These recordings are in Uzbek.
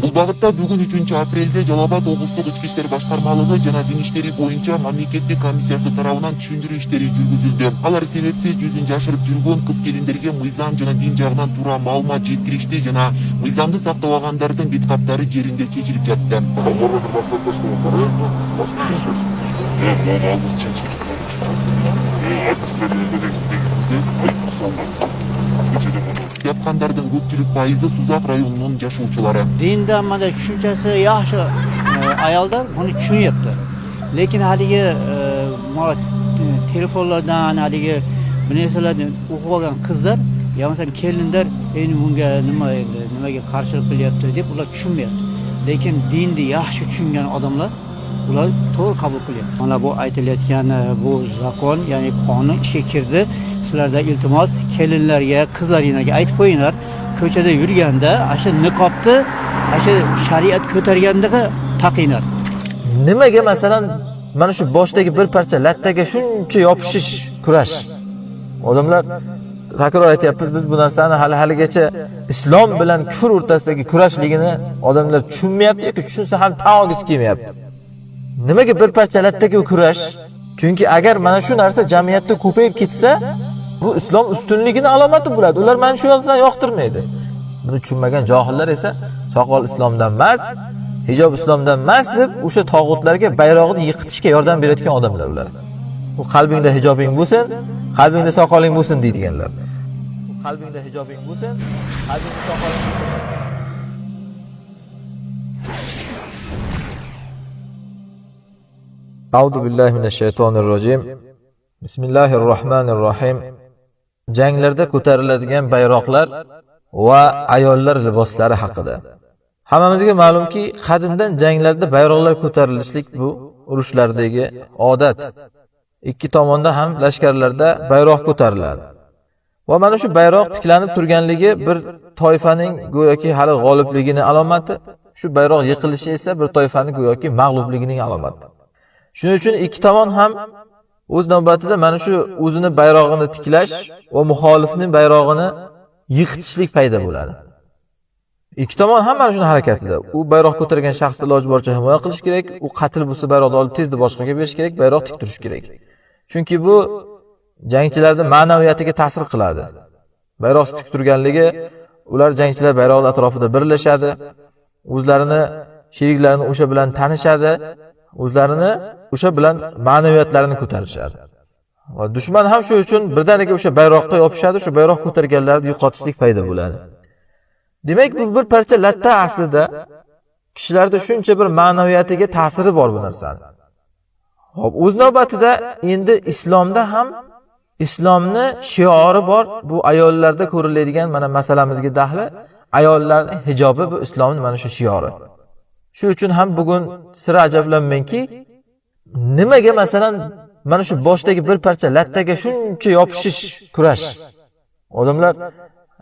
Бул багытта бүгүн 3-апрелде Жалал Абад облустук ички иштер башкармалыгы жана дин иштери боюнча мамлекеттик комиссиясы тарабынан түшүндүрүү иштери жүргүзүлдү. Алар себепсиз жүзүн жашырып жүргөн кыз-келиндерге мыйзам жана дин жагынан туура маалымат жеткиришти жана мыйзамды сактабагандардын бет каптары жеринде чечилип жатты. Yapkandardын көпчүлүк пайызы Сузак районунун жашоочулары. Dinda mana tushunchasi yaxshi ayollar buni tushunyapti. Lekin haligi telefonlardan haligi bu narsalarni o'qib olgan qizlar, yo masalan kelinlar endi bunga nimaga qarshilik qilyapti deb ular tushunmayapti. Lekin dinni yaxshi tushungan odamlar ular to'g'ri qabul qilyapti. Mana bu aytilayotgan bu zakon, ya'ni qonun ishga kirdi. Sizlarda iltimos kelinlarga, qizlaringlarga aytib qo'yinglar, ko'chada yurganda asha niqobni, asha shariat ko'targanda taqinglar. Nimaga masalan mana shu boshdagi bir parcha lattaga shuncha yopishish kurash? Odamlar takror aytyapmiz, biz bu narsani haligacha islom bilan kufr o'rtasidagi kurashligini odamlar tushunmayapti yoki tushunsa ham tan olgisi kelmayapti. Nimaga bir parcha lattaga kurash? Chunki agar mana shu narsa jamiyatda ko'payib ketsa, bu islom ustunligini alomati bo'ladi. Ular mana shu yo'ldan yoqtirmaydi. Buni tushunmagan johillar esa soqol islomdan emas, hijob islomdan emas deb o'sha tog'utlarga bayrog'ini yiqitishga yordam berayotgan odamlar ular. Bu qalbingda hijobing bo'lsin, qalbingda soqoling bo'lsin deydiganlar. Qalbingda hijobing bo'lsin, qalbingda soqoling bo'lsin. A'udhu billahi minashshaytonirrojim. Bismillahirrohmanirrohim. Janglarda ko'tariladigan bayroqlar va ayollar liboslari haqida. Hammamizga ma'lumki, qadimdan janglarda bayroqlar ko'tarilishlik bu urushlardagi odat. Ikki tomonda ham lashkarlarda bayroq ko'tariladi. Va mana shu bayroq tiklanib turganligi bir toifaning go'yoki hali g'olibligini alomati, shu bayroq yiqilishi esa bir toifaning go'yoki mag'lubligining alomati. Shuning uchun ikki tomon ham o'z navbatida mana shu o'zini bayrog'ini tiklash va muxolifning bayrog'ini yiqitishlik paydo bo'ladi. Ikki tomon ham mana shuni harakatida. U bayroq ko'targan shaxsni iloji boricha himoya qilish kerak, u qatl bo'lsa bayroqni olib tezda boshqaga berish kerak, bayroq tik turish kerak. Chunki bu jangchilarning ma'naviyatiga ta'sir qiladi. Bayroq tik turganligi, ular jangchilar bayroqlar atrofida birlashadi, o'zlarini sheriklarini o'sha bilan tanishadi, o'zlarini o'sha bilan ma'naviyatlarini ko'tarishadi. Va dushman ham shu uchun birdaniga o'sha bayroqqa yopishadi, shu bayroq ko'targanlarni yo'qotishlik paydo bo'ladi. Demak, bu bir parcha latta aslida kishilarda shuncha bir ma'naviyatiga ta'siri bor bu narsani. Xo'p, o'z navbatida endi islomda ham islomni shiori bor. Bu ayollarda ko'riladigan mana masalamizga daxli ayollarning hijobi bu islomning mana shu shiori. Shu uchun ham bugun sira ajablanmangki, nimaga masalan mana shu boshdagi bir parcha lattaga shuncha yopishish kurash? Odamlar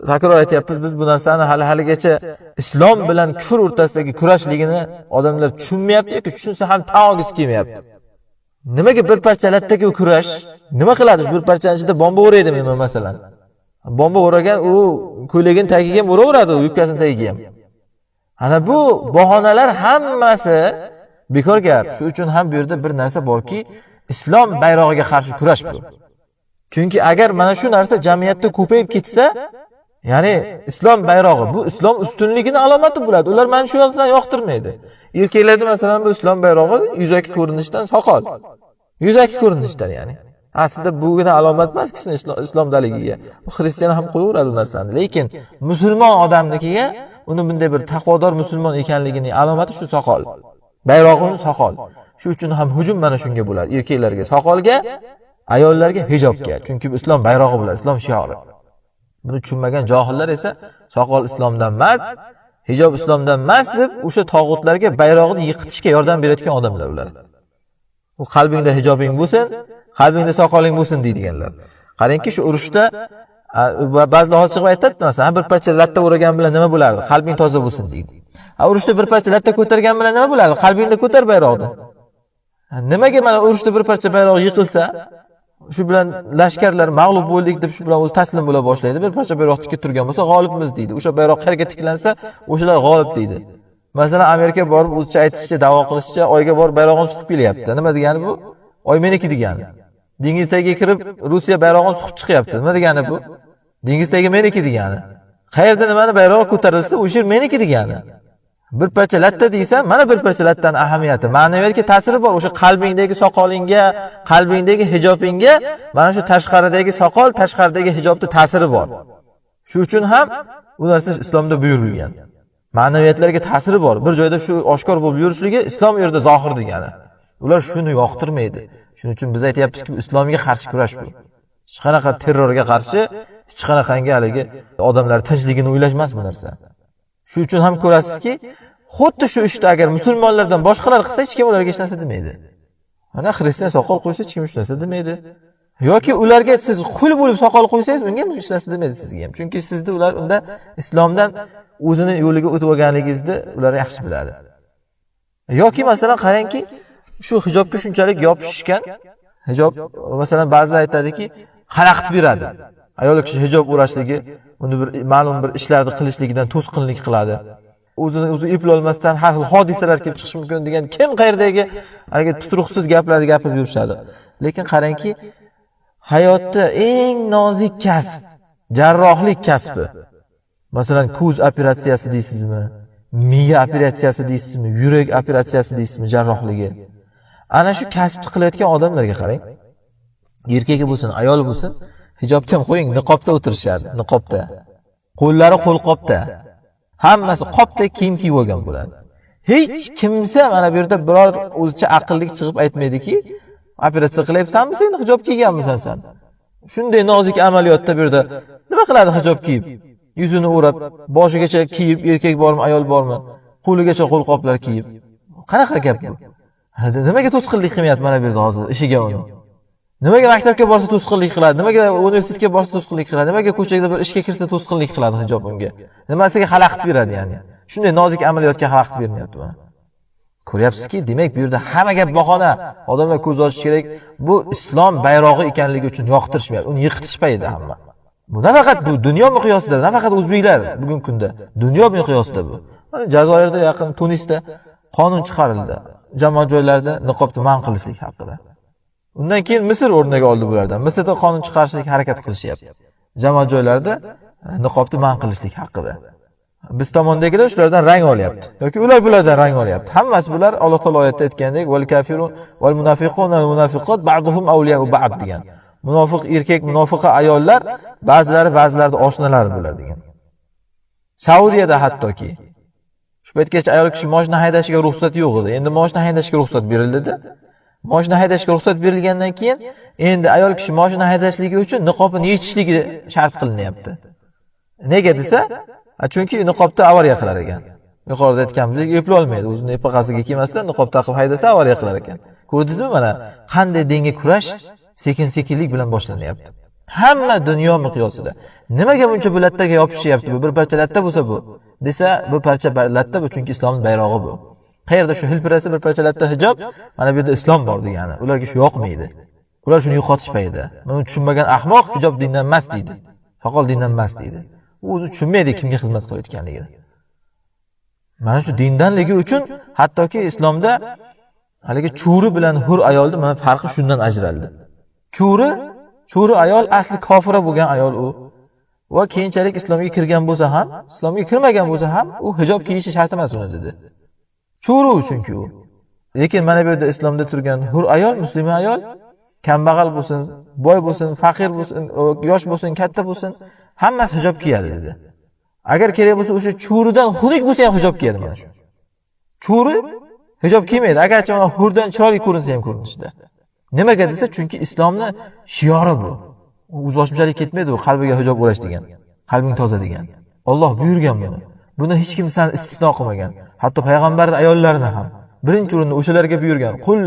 takror aytyapmiz, biz bu narsani haligacha islom bilan kufr o'rtasidagi kurashligini odamlar tushunmayapti yoki tushunsa ham tan olgisi kelmayapti. Nimaga bir parcha lattaga kurash? Nima qiladi? Bir parchaning ichida bomba o'raydimi masalan? Bomba o'ragan u ko'ylagini tagiga ham o'raveradi, yubkasining tagiga ham. Ana bu bahonalar hammasi bekor gap. Shu uchun ham bu yerda bir narsa borki, islom bayrog'iga qarshi kurash bu. Chunki agar mana shu narsa jamiyatda ko'payib ketsa, ya'ni islom bayrog'i bu islom ustunligini alomati bo'ladi. Ular mana shu yo'ldan yoqtirmaydi. Erkaklarda masalan bu islom bayrog'i yuzaki ko'rinishdan soqol. Yuzaki ko'rinishdan ya'ni. Aslida bugina alomat emas kishining islomdaligiga. Bu xristian ham qo'yaveradi bu narsani. Lekin musulmon odamnikiga uni bunday bir taqvodor musulmon ekanligining alomati shu soqol. Bayrog'ini soqol. Shu uchun ham hujum mana shunga bo'ladi. Erkaklarga soqolga, ayollarga hijobga. Chunki bu islom bayrog'i bo'ladi, islom shiori. Buni tushunmagan johillar esa soqol islomdan emas, hijob islomdan emas deb o'sha tog'utlarga bayrog'ini yiqitishga yordam berayotgan odamlar ular. U qalbingda hijobing bo'lsin, qalbingda soqoling bo'lsin deydiganlar. Qarangki, shu urushda ba'zilar hozir chiqib aytadi, masalan, bir parcha latta o'ragan bilan nima bo'lardi? Qalbing toza bo'lsin deydi. Urushda bir parcha latta ko'targan bilan nima bo'ladi? Qalbingda ko'tar bayroqni. Nimaga mana urushda bir parcha bayroq yiqilsa, shu bilan lashkarlar mag'lub bo'ldik deb shu bilan o'zi taslim bo'la boshlaydi. Bir parcha bayroq tikib turgan bo'lsa g'olibmiz deydi. O'sha bayroq qayerga tiklansa, o'shalar g'olib deydi. Masalan, Amerika borib o'zicha aytishicha, da'vo qilishicha oyga borib bayrog'ini suqib kelyapti. Nima degani bu? Oy meniki degani. Dengiz tagiga kirib Rossiya bayrog'ini suqib chiqyapti. Nima degani bu? Dengiz tagi meniki degani. Qayerda nimani bayrog'i ko'tarilsa, o'sha yer meniki degani. Bir parcha latta deysan, mana bir parcha lattaning ahamiyati, ma'naviyatga ta'siri bor. O'sha qalbingdagi soqolingga, qalbingdagi hijobingga mana shu tashqaridagi soqol, tashqaridagi hijobning ta'siri bor. Shu uchun ham bu narsa islomda buyurilgan. Ma'naviyatlarga ta'siri bor. Bir joyda shu oshkor bo'lib yurishligi islom yerda zohir degani. Ular shuni yoqtirmaydi. Shuning uchun biz aytayapmizki, islomga qarshi kurash bu. Hech qanaqa terrorga qarshi, hech qanaqangi haligi odamlar tinchligini o'ylash emas bu narsa. Shu uchun ham ko'rasizki, xuddi shu ishni agar musulmonlardan boshqalar qilsa, hech kim ularga hech narsa demaydi. Mana xristian soqol qo'ysa, hech kim hech narsa demaydi. Yoki ularga siz qul bo'lib soqol qo'ysangiz, unga ham hech narsa demaydi sizga ham. Chunki sizni ular unda islomdan o'zini yo'liga o'tib olganligingizni ular yaxshi biladi. Yoki masalan qarangki, shu hijobga shunchalik yopishishgan, hijob masalan ba'zilar aytadiki, xalaqit beradi. Ayol kishi hijob o'rashligi uni bir ma'lum bir ishlarni qilishligidan to'sqinlik qiladi. O'zi eplolmasdan har xil hodisalar kelib chiqishi mumkin degan kim qayerdagi haligi tuturuqsiz gaplarni gapirib yurishadi. Lekin qarangki, hayotda eng nozik kasb jarrohlik kasbi. Masalan, ko'z operatsiyasi deysizmi, miya operatsiyasi deysizmi, yurak operatsiyasi deysizmi, jarrohligi. Ana shu kasbni qilayotgan odamlarga qarang. Erkagi bo'lsin, ayoli bo'lsin, hijobni ham qo'ying, niqobda o'tirishadi, niqobda. Qo'llari qo'lqopda. Hammasi qopda kiyim kiyib olgan bo'ladi. Hech kimsa mana bu yerda biror o'zicha aqlli chiqib aytmaydiki, operatsiya qilyapsanmi, sen hijob kiyganmisan sen? Shunday nozik amaliyotda bu yerda nima qiladi hijob kiyib? Yuzini o'rab, boshigacha kiyib, erkak bormi, ayol bormi, qo'ligacha qo'lqoplar kiyib. Qanaqa gap bu? Nimaga to'sqinlik qilmayapti mana bu yerda hozir ishiga uni? Nimaga maktabga borsa to'sqinlik qiladi? Nimaga universitetga borsa to'sqinlik qiladi? Nimaga ko'chaga bir ishga kirsa to'sqinlik qiladi hijob unga? Nimasiga xalaqit beradi ya'ni? Shunday nozik amaliyotga xalaqit bermayapti mana. Ko'ryapsizki, demak bu yerda hamma gap bahona. Odamlar ko'z ochish kerak. Bu islom bayrog'i ekanligi uchun yoqtirishmayapti. Uni yiqitishmaydi hamma. Bu nafaqat bu dunyo miqyosida, nafaqat o'zbeklar bugungi kunda, dunyo miqyosida bu. Mana Jazoirda yaqin Tunisda qonun chiqarildi. Jamoat joylarida niqobni man qilishlik haqida. Undan keyin Misr o'rniga oldi bulardan. Misrda qonun chiqarishlik harakat qilishyapti. Jamoat joylarida niqobni man qilishlik haqida. Biz tomondagilar shulardan rang olyapti yoki ular bulardan rang olyapti. Hammasi bular Alloh taolo oyatda aytgandek, "Val kafirun val munafiqun va munafiqat ba'duhum awliya'u ba'd" degan. Munofiq erkak, munofiqa ayollar ba'zilari ba'zilarning oshnalari bo'lar degan. Saudiyada hattoki shu paytgacha ayol kishi mashina haydashiga ruxsat yo'q edi. Endi mashina haydashga ruxsat berildi-da. Mashina haydashga ruxsat berilgandan keyin endi ayol kishi mashina haydashligi uchun niqobini yechishligi shart qilinyapti. Nega desa, chunki niqobda avariya qilar ekan. Yuqorida aytganimizdek, eplay olmaydi. O'zini epaqasiga kiymasdan niqob taqib haydasa avariya qilar ekan. Ko'rdingizmi mana qanday denga kurash sekin-sekinlik bilan boshlanyapti. Hamma dunyo miqyosida. Nimaga buncha bu lattaga yopishyapti? Bu bir parcha latta bo'lsa bu. Desa, bu parcha latta bu chunki islomning bayrog'i bu. Qayerda shu hilpirasi bir parcha latta hijob, mana bu yerda islom bor degani. Ularga shu yoqmaydi. Ular shuni yo'qotishmaydi. Buni tushunmagan ahmoq hijob dindan emas deydi. Soqol dindan emas deydi. U o'zi tushunmaydi kimga xizmat qilayotganligini. Mana shu dindanligi uchun hattoki islomda haligi churi bilan hur ayolning mana farqi shundan ajraldi. Churi ayol asli kofira bo'lgan ayol u. Va keyinchalik islomga kirgan bo'lsa ham, islomga kirmagan bo'lsa ham u hijob kiyishi shart emas uni dedi. Churi chunki u. Lekin mana bu yerda islomda turgan hur ayol, musulmon ayol, kambag'al bo'lsin, boy bo'lsin, faqir bo'lsin, yosh bo'lsin, katta bo'lsin, hammasi hijob kiyadi dedi. Agar kerak bo'lsa o'sha churidan xunuk bo'lsa ham hijob kiyadi mana shu. Churi hijob kiymaydi, agarchi mana hurdan chiroyli ko'rinsa ham ko'rinishda. Nimaga desa, chunki islomning shiori bu. O'zboshimchalik ketmaydi u qalbiga hijob o'rash degan. Qalbing toza degan. Alloh buyurgan buni. Buni hech kim san istisno qilmagan. Hatto payg'ambarning ayollarini ham birinchi o'rinda o'shalarga buyurgan. Qul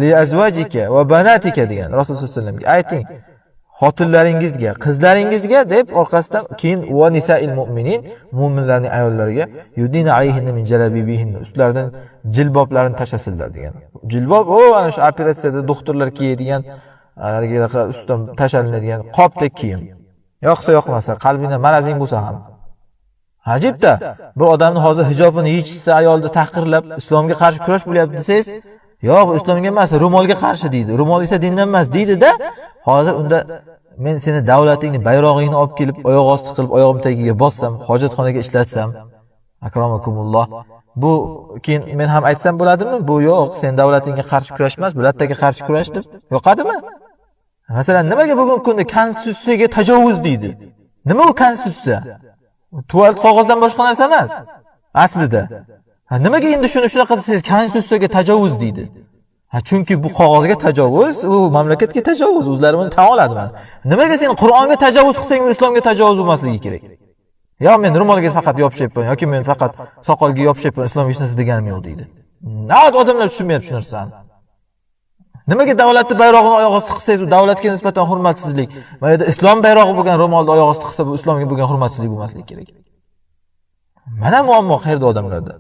li azwajika va banatika degan Rasululloh sollallohu alayhi vasallamga ayting. Xotinlaringizga, qizlaringizga deb orqasidan keyin va nisail mu'minin, mu'minlarning ayollariga yudina alayhinna min jalabibihin, ustlaridan jilboblarini tashlasinlar degan. Jilbob ana shu operatsiyada doktorlar kiyadigan haligidaqa ustidan tashalinadigan qopdek kiyim. Yoqsa yoqmasa, qalbingda marazing bo'lsa ham. Ajibda, bir odamni hozir hijobini yechishsa, ayolni tahqirlab, islomga qarshi kurash bo'lyapti desangiz, yo'q, bu islomga emas, ro'molga qarshi deydi. Ro'mol esa dindan emas deydi-da, hozir unda men seni davlatingni, bayrog'ingni olib kelib, oyoq osti qilib, oyog'im tagiga bossam, hojatxonaga ishlatsam, akramakumulloh. Bu keyin men ham aytsam bo'ladimi? Bu yo'q, sen davlatingga qarshi kurash emas, millatga qarshi kurash deb yo'qadimi? Masalan, nimaga bugungi kunda konstitutsiyaga tajovuz deydi? Nima u konstitutsiya? Tuvalet qog'ozdan boshqa narsa emas. Aslida. Nimaga endi shuni shunaqa desangiz, konstitutsiyaga tajovuz deydi? Chunki bu qog'ozga tajovuz, u mamlakatga tajovuz, o'zlari buni tan oladi. Nimaga sen Qur'onga tajovuz qilsang, islomga tajovuz bo'lmasligi kerak? Yo men ro'molga faqat yopishyapman yoki men faqat soqolga yopishyapman, islom hech narsa deganim yo'q deydi. Navbat odamlar tushunmayapti shu narsani. Nimaga davlatning bayrog'ini oyoq osti qilsangiz, bu davlatga nisbatan hurmatsizlik. Mana bu islom bayrog'i bo'lgan ro'molni oyoq osti qilsa, bu islomga bo'lgan hurmatsizlik bo'lmasligi kerak. Mana muammo qayerda odamlarda.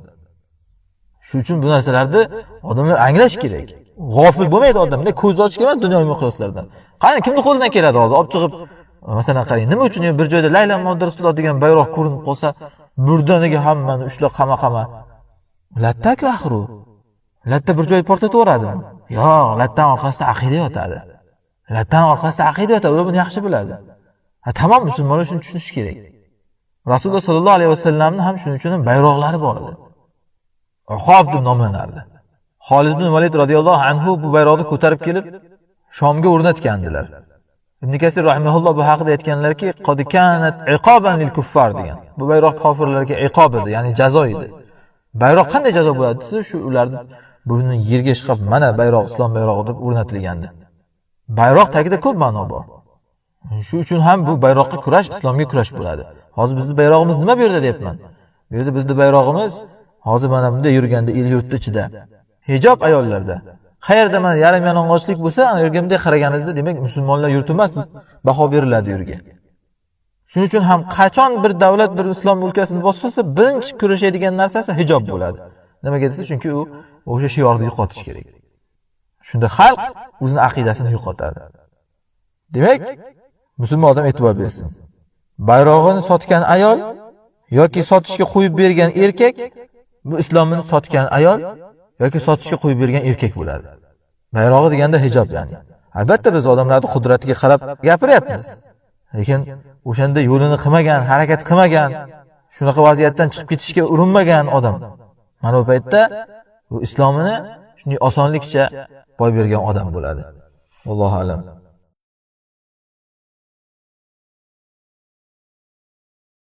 Shuning uchun bu narsalarni odamlar anglash kerak. G'ofil bo'lmaydi odamda, ko'z ochish emas dunyoviy miqyoslardan. Qani kimni qo'lidan keladi hozir olib chiqib, masalan qarang, nima uchun bir joyda la ilaha illalloh rasululloh degan bayroq ko'rinib qolsa, burdaniga hammani ushlab qama-qama. Lattaku axru. Latta bir joy portlatib yuboradimi? Yo'q, lattan orqasida aqida yotadi. Lattan orqasida aqida yotadi, ular buni yaxshi biladi. Tamom musulmonlar shuni tushunishi kerak. Rasululloh sollallohu alayhi vasallamning ham shuning uchun bayroqlari bor edi. Xob deb nomlanardi. Xolid ibn Valid radhiyallohu anhu bu bayroqni ko'tarib kelib Shomga o'rnatgandilar. Ibn Kasir rahimahulloh bu haqida aytganlarki, qad kanat iqoban lil kuffar degan. Bu bayroq kofirlarga iqob edi, ya'ni jazo edi. Bayroq qanday jazo bo'ladi desa, shu ularni buni yerga chiqib, mana bayroq islom bayrog'i deb o'rnatilgandi. Bayroq tagida ko'p ma'no bor. Shu uchun ham bu bayroqqa kurash islomga kurash bo'ladi. Hozir bizning bayrog'imiz nima bu yerda deyapman? Bu yerda bizning bayrog'imiz hozir mana bunda yurganda el yurtda ichida hijob ayollarda. Qayerda mana yarim yalang'ochlik bo'lsa, ana yurganda qaraganingizda demak musulmonlar yurti emas baho beriladi yurga. Shuning uchun ham qachon bir davlat bir islom o'lkasini bostirsa, birinchi kurashadigan narsasi hijob bo'ladi. Nimaga desa, chunki u o'sha shiorni yo'qotish kerak. Shunda xalq o'zining aqidasini yo'qotadi. Demak, musulmon odam e'tibor bersin. Bayrog'ini sotgan ayol yoki sotishga qo'yib bergan erkak bu islomini sotgan ayol yoki sotishga qo'yib bergan erkak bo'ladi. Bayrog'i deganda hijob ya'ni. Albatta biz odamlarning qudratiga qarab gapiryapmiz. Lekin o'shanda yo'lini qilmagan, harakat qilmagan, shunaqa vaziyatdan chiqib ketishga urinmagan odam mana bu paytda bu islomini shunday osonlikcha boy bergan odam bo'ladi. Allohu a'lam.